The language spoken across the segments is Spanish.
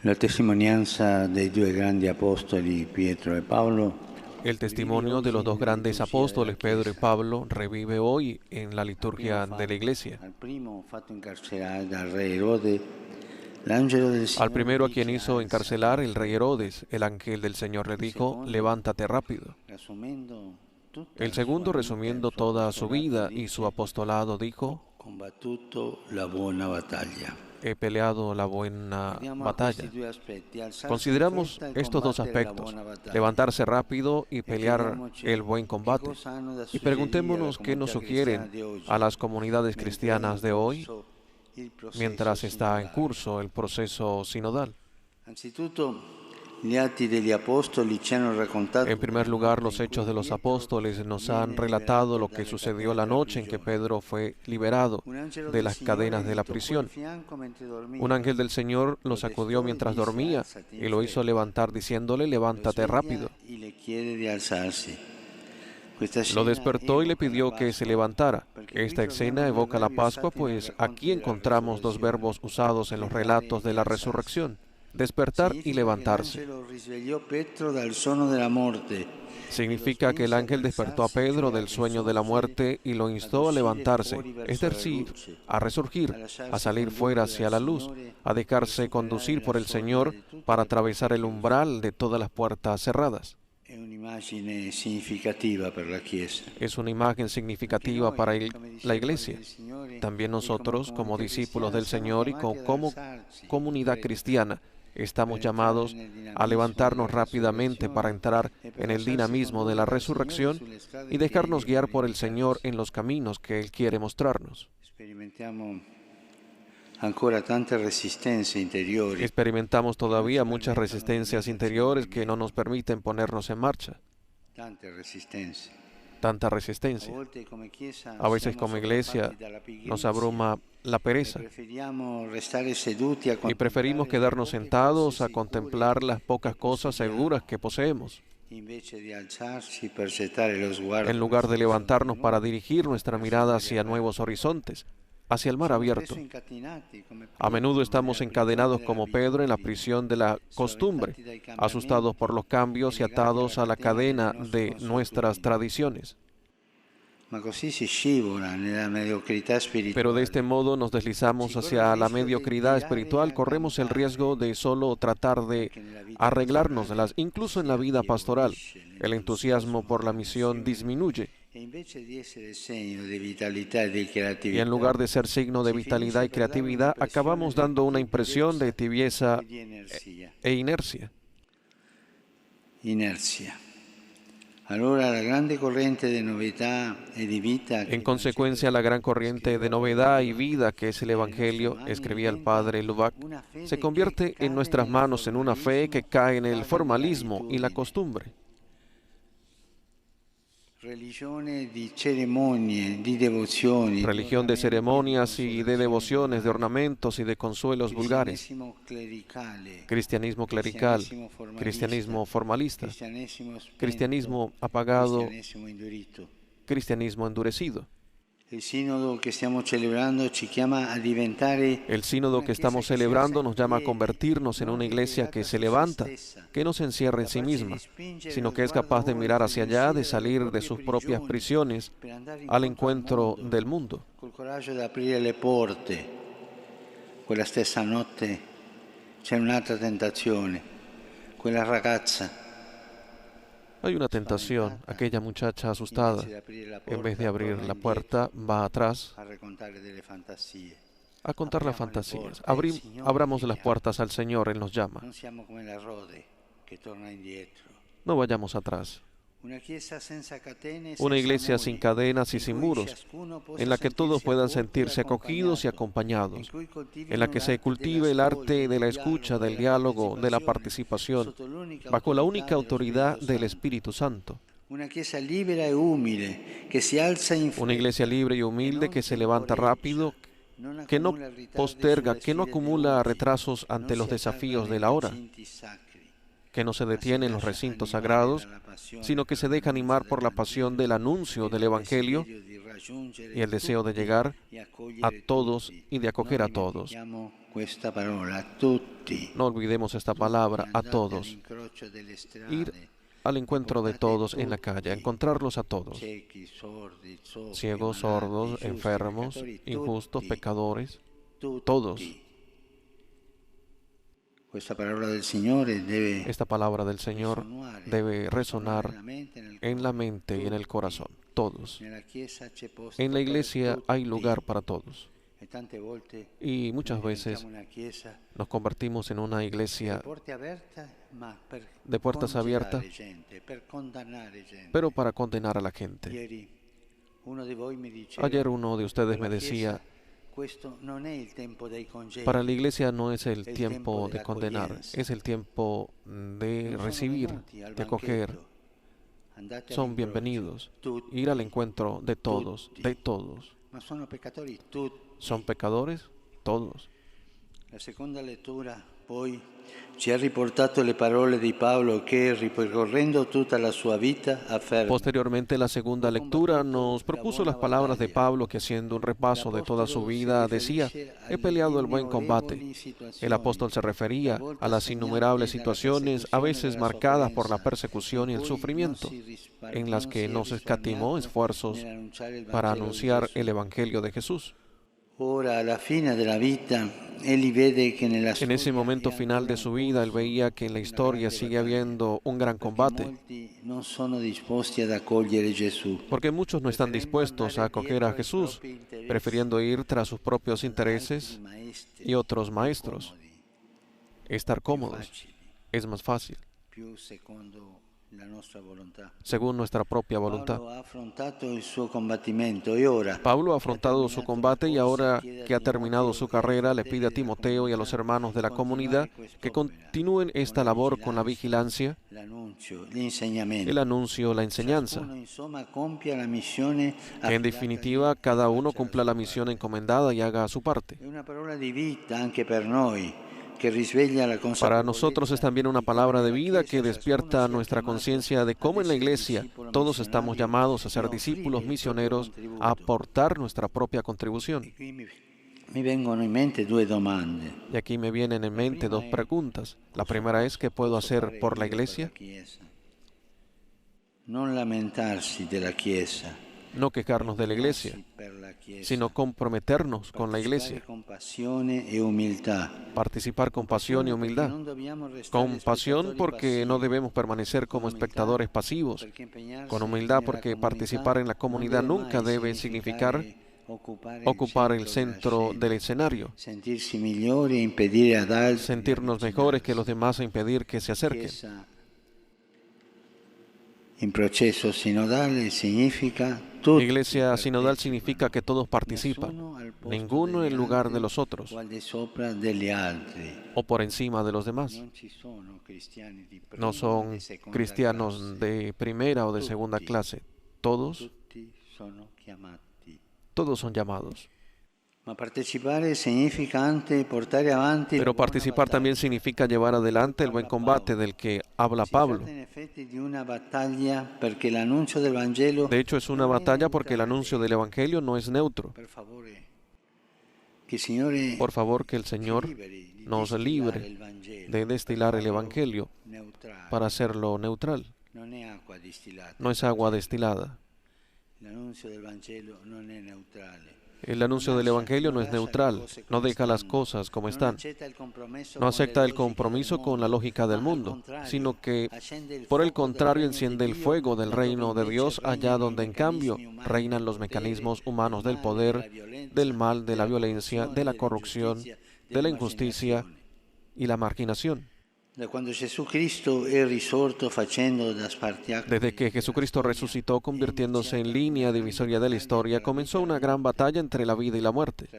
La testimonianza dei due grandi apostoli Pietro e Paolo El testimonio de los dos grandes apóstoles, Pedro y Pablo, revive hoy en la liturgia de la Iglesia. al primo fatto incarcerare dal re Erode, l'angelo del Al Signore primero a quien dice hizo alzati. encarcelar el rey Herodes, el ángel del Señor le Il dijo, secondo, levántate rápido. riassumendo tutta El la sua segundo, vita e il resumiendo suo toda su apostolato, vida y su dice: apostolado, ho dijo, combattuto la buona battaglia. he peleado la buena Guardiamo a questi batalla. due aspetti, alzarsi in Consideramos fretta e estos dos combattere la aspectos, buona battaglia. levantarse rápido y E pelear el chiediamoci buen che combate. cosa hanno da Y suggerire alla preguntémonos qué nos comunità cristiana sugieren di a oggi, las comunidades mentre è in cristianas de hoy corso il processo mientras está en sinodale. curso el proceso sinodal. Anzitutto, gli atti degli apostoli ci hanno raccontato En primer della lugar, notte los in cui hechos de los Pietro apóstoles nos han viene relatado liberato lo que dalle sucedió catene la della noche en que prigione. Pedro fue liberado Un angelo de del las Signore cadenas de gli la toccò il prisión. fianco mentre Un dormiva, ángel del Señor lo lo sacudió destò e mientras disse: dormía alzati y in lo hizo fretta. levantar diciéndole, Lo levántate sveglia rápido. e le chiede di alzarsi. Questa Lo scena despertó y le evoca la pidió que se Pasqua, levantara. perché qui Esta troviamo escena due evoca la verbi Pascua, usati nel pues racconto aquí della encontramos dos resurrezione: verbos usados en los svegliare relatos de e la alzarsi. resurrección, despertar y Significa che levantarse. l'angelo risvegliò Pietro dal sonno della morte e lo Significa que el spinse ad ángel despertó a alzarsi, Pedro cioè a del sueño de la risorgere, muerte y lo ad instó a uscire levantarse, fuori es verso la decir, luce, a resurgir, a a lasciarsi salir fuera condurre dal hacia la luz, Signore a per dejarse superare conducir la por el soglia Señor di tutte para le porte atravesar el chiuse. umbral de todas las puertas cerradas. È un'immagine significativa per la Chiesa. Es una imagen Anche significativa para noi, come la discepoli Iglesia. del Signore También e come nosotros, como comunità discípulos cristiana, del siamo Señor y chiamati ad como alzarsi in comunidad fretta cristiana, per estamos entrare llamados nel a dinamismo della levantarnos rápidamente para resurrezione entrar e per en el lasciarsi dinamismo de la condurre dal Signore resurrección sulle strade y che dejarnos Egli guiar vuole por el Señor indicarci. en los caminos que Él quiere mostrarnos. Sperimentiamo ancora tante resistenze interiori Experimentamos che non ci todavía muchas permettono di resistencias metterci in interiores que no movimento. nos permiten ponernos en marcha. Tante resistenze. Tanta A resistencia. volte come Chiesa A veces siamo como sopraffatti iglesia dalla nos pigrizia abruma la e pereza preferiamo restare seduti a y preferimos contemplare le quedarnos poche cose sentados a sicure contemplar las che pocas cosas seguras possediamo, que poseemos, invece di alzarci per gettare lo en sguardo lugar verso de orizzonti levantarnos para nuovi, dirigir nuestra verso il mirada mare hacia nuevos aperto. horizontes, hacia el mar Siamo spesso abierto. incatenati come A menudo Pietro estamos nella prigione encadenados como Pedro en la dell'abitudine, prisión de la costumbre, spaventati dai asustados por cambiamenti los e cambios y legati alla atados a la catena delle cadena nostre de nuestras consuetudini. tradiciones. Ma così si scivola nella mediocrità Pero de este spirituale. modo nos Si deslizamos corre il hacia la rischio di mediocridad tirare espiritual, a corremos el riesgo campare de solo tratar de anche nella vita arreglárnoslas, pastorale, incluso en si la vida pastoral. affievolisce El entusiasmo l'entusiasmo por la della misión missione disminuye e invece di essere segno di vitalità e di y en creatività lugar de ser signo de si vitalidad finisce y per dare creatividad, un'impressione acabamos dando una di impresión de tiepidezza tibieza e di inerzia. e inercia. Inerzia. Allora la grande corrente di novità e di vita che En il Vangelo consecuencia, la gran corriente de scrive Padre novedad y Lubac vida que es el nelle nostre Evangelio, mani escribía el diventa padre Lubac, una se fede che convierte en cade nuestras nel manos en una fe que formalismo, cae en el cade nella formalismo y la abitudine. costumbre. Religione di cerimonie, di devozioni, di Religión de ornamenti, di ceremonias y de consolazioni devociones, de vulgari. ornamentos y de consuelos vulgares. Cristianesimo clericale, Cristianismo clerical, cristianesimo formalista, cristianismo formalista, cristianesimo spento, cristianismo apagado, cristianesimo indurito. cristianismo endurecido. Il sinodo che stiamo celebrando ci chiama a diventare El sínodo una que chiesa estamos che si alza celebrando in nos llama a piedi, convertirnos en non una iglesia ripiegata que se su se levanta, stessa, que no se encierra en sí capace di misma, spingere sino lo que es sguardo capaz de mirar oltre hacia allá, de l'uscire dalle salir de proprie sus propias prigioni prisiones per andare al incontro al encuentro mondo, del mundo. col coraggio di aprire le porte. Quella stessa notte c'è un'altra tentazione, quella ragazza Hay una tentación, spaventata, aquella muchacha asustada, invece di aprire la en vez de porta, abrir torna la indietro puerta, va atrás a raccontare delle fantasie. a contar las Apriamo le fantasías. porte, il Signore Abramos ci las chiama. puertas al Señor, Él nos llama. Non siamo come la Rode che torna indietro. No vayamos atrás. Una chiesa senza catene, Una senza iglesia sin muri, cadenas y in sin cui muros, ciascuno possa en la que todos sentirsi puedan accolto e sentirse acogidos y accompagnato, in acompañados, cui en la coltivino que se l'arte cultive el dell'ascolto, arte de la del escucha, dialogo, del della diálogo, de la partecipazione, participación, sotto l'unica bajo la autorità única dello autoridad Spirito del Santo. Espíritu Santo. Una chiesa libera e umile che si alza in Una iglesia fretta, libre y che humilde non que se levanta temporeggia, rápido, non que no accumula ritardi posterga, sulle que no sfide dei acumula voti, retrasos non ante los si attarda desafíos nei de la hora, recinti sacri, que no se ma si detiene en los lascia recintos animare sagrados, dalla passione sino que per se deja l'annuncio animar por la dell'Evangelo pasión del anuncio e del dal Evangelio desiderio di y el deseo de llegar a todos y de acoger a todos. No olvidemos esta palabra, a todos. Ir al encuentro de todos en la calle, a encontrarlos a todos. Ciegos, sordos, enfermos, injustos, pecadores, todos. Esta palabra del Señor debe resonar en la mente y en el corazón, todos. En la iglesia hay lugar para todos. Y muchas veces nos convertimos en una iglesia de puertas abiertas, pero para condenar a la gente. Ayer uno de ustedes me decía, para la iglesia no es el tiempo de condenar, es el tiempo de recibir, de acoger. Son bienvenidos. Ir al encuentro de todos, de todos. ¿Son pecadores? Todos. La segunda lectura poi ci ha riportato le parole di Paolo che, ripercorrendo tutta la sua vita, afferma. Posteriormente, la segunda lectura nos propuso las palabras de Pablo que, haciendo un repaso de toda su vida, decía: he peleado el buen combate. El apóstol se refería a las innumerables situaciones, a veces marcadas por la persecución y el sufrimiento, en las que no se escatimó esfuerzos para anunciar el Evangelio de Jesús. En ese momento final de su vida, él veía que en la historia sigue habiendo un gran combate, porque muchos no están dispuestos a acoger a Jesús, prefiriendo ir tras sus propios intereses y otros maestros. Estar cómodos es más fácil, según nuestra propia voluntad. Pablo ha afrontado su combate y ahora que ha terminado su carrera, le pide a Timoteo y a los hermanos de la comunidad que continúen esta labor con la vigilancia, el anuncio, la enseñanza, que en definitiva cada uno cumpla la misión encomendada y haga su parte. Para nosotros es también una palabra de vida que despierta nuestra conciencia de cómo en la iglesia todos estamos llamados a ser discípulos misioneros, a aportar nuestra propia contribución. Y aquí me vienen en mente dos preguntas. La primera es: ¿qué puedo hacer por la iglesia? No quejarnos de la iglesia, sino comprometernos con la iglesia. Participar con pasión y humildad. Con pasión porque no debemos permanecer como espectadores pasivos. Con humildad porque participar en la comunidad nunca debe significar ocupar el centro del escenario. Sentirnos mejores que los demás e impedir que se acerquen. Iglesia sinodal significa que todos participan, ninguno en lugar de los otros o por encima de los demás. No son cristianos de primera o de segunda clase, todos son llamados. Pero participar también significa llevar adelante el buen combate del que habla Pablo. De hecho, es una batalla porque el anuncio del Evangelio no es neutro. Por favor, que el Señor nos libre de destilar el Evangelio para hacerlo neutral. No es agua destilada. El anuncio del Evangelio no es neutral, no deja las cosas como están, no acepta el compromiso con la lógica del mundo, sino que, por el contrario, enciende el fuego del reino de Dios allá donde, en cambio, reinan los mecanismos humanos del poder, del mal, de la violencia, de la corrupción, de la injusticia y la marginación. Desde que Jesucristo resucitó, convirtiéndose en línea divisoria de la historia, comenzó una gran batalla entre la vida y la muerte,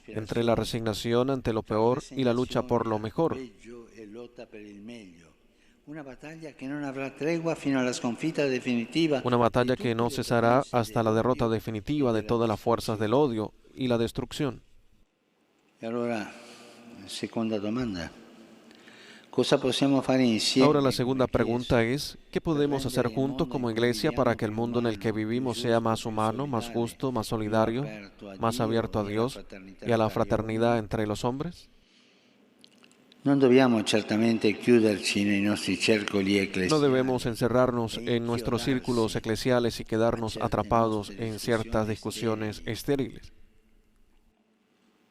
entre la resignación ante lo peor y la lucha por lo mejor. Una batalla que no cesará hasta la derrota definitiva de todas las fuerzas del odio y la destrucción. Segunda domanda. Ahora la segunda pregunta es, ¿qué podemos hacer juntos como iglesia para que el mundo en el que vivimos sea más humano, más justo, más solidario, más abierto a Dios y a la fraternidad entre los hombres? No debemos encerrarnos en nuestros círculos eclesiales y quedarnos atrapados en ciertas discusiones estériles.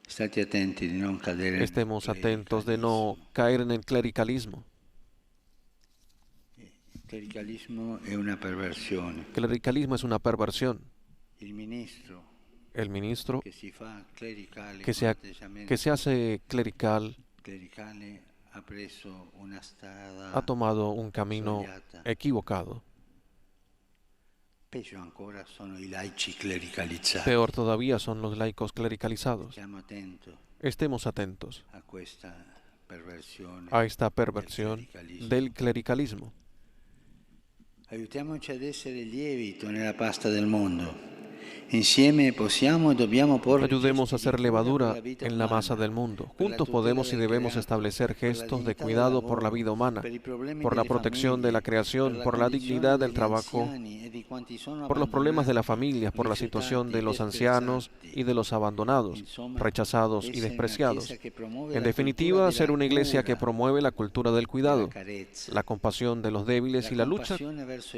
Estemos atentos de no caer en el clericalismo. Clericalismo es una perversión. Clericalismo es una perversión. El ministro que se hace clerical ha tomado un camino equivocado. Peor todavía son los laicos clericalizados. Estemos atentos a esta perversión del clericalismo. Aiutiamoci ad essere lievito nella pasta del mondo. Insieme possiamo e dobbiamo porre Ayudemos a hacer levadura en la masa del mundo. Juntos podemos y debemos establecer gestos de cuidado por la vida humana, por la protección de la creación, por la dignidad del trabajo, por los problemas de las familias, por la situación de los ancianos y de los abandonados, rechazados y despreciados. En definitiva, ser una iglesia que promueve la cultura del cuidado, la compasión de los débiles y la lucha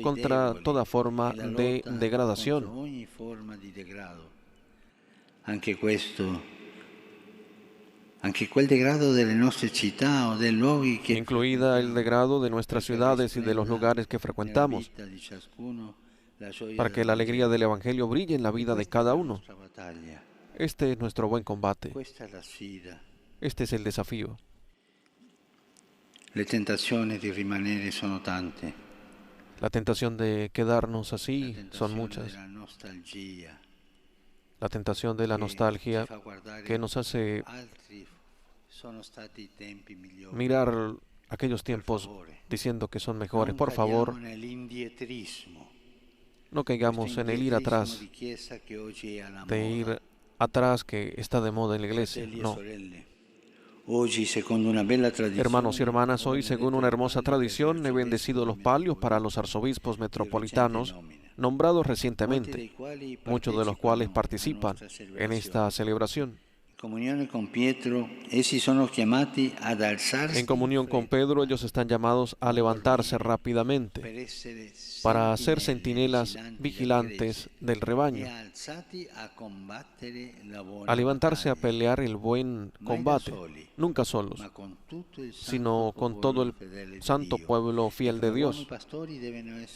contra toda forma de degradación. Anche quel degrado delle nostre città o dei luoghi che incluida el degrado de nuestras ciudades y de los lugares que frecuentamos, para que la alegría del Evangelio brille en la vida de cada uno. Este es nuestro buen combate. Este es el desafío. Le tentazioni di rimanere sono tante. La tentación de quedarnos así son muchas. La tentación de la nostalgia que nos hace mirar aquellos tiempos diciendo que son mejores. Por favor, no caigamos en el ir atrás, de ir atrás que está de moda en la iglesia. No. Hermanos y hermanas, hoy, según una hermosa tradición, he bendecido los palios para los arzobispos metropolitanos nombrados recientemente, muchos de los cuales participan en esta celebración. En comunión con Pedro, ellos están llamados a levantarse rápidamente para ser centinelas vigilantes del rebaño, a levantarse a pelear el buen combate, nunca solos, sino con todo el santo pueblo fiel de Dios.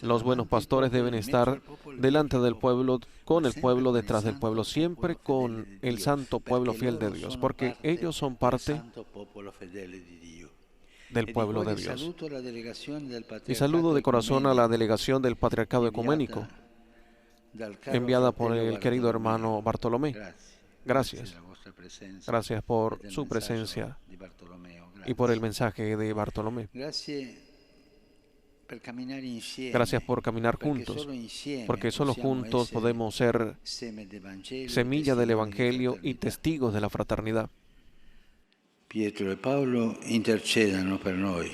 Los buenos pastores deben estar delante del pueblo, con el pueblo, detrás del pueblo, siempre con el santo pueblo fiel de Dios, porque ellos son parte del pueblo de Dios. Y saludo de corazón a la delegación del Patriarcado Ecuménico, enviada por el querido hermano Bartolomé. Gracias. Gracias por su presencia y por el mensaje de Bartolomé. Gracias por caminar juntos, porque solo juntos podemos ser semilla del Evangelio y testigos de la fraternidad. Pietro y Pablo intercedan por nosotros.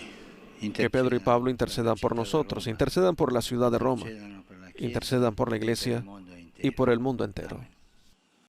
Que Pedro y Pablo intercedan por nosotros, intercedan por la ciudad de Roma, intercedan por la iglesia y por el mundo entero.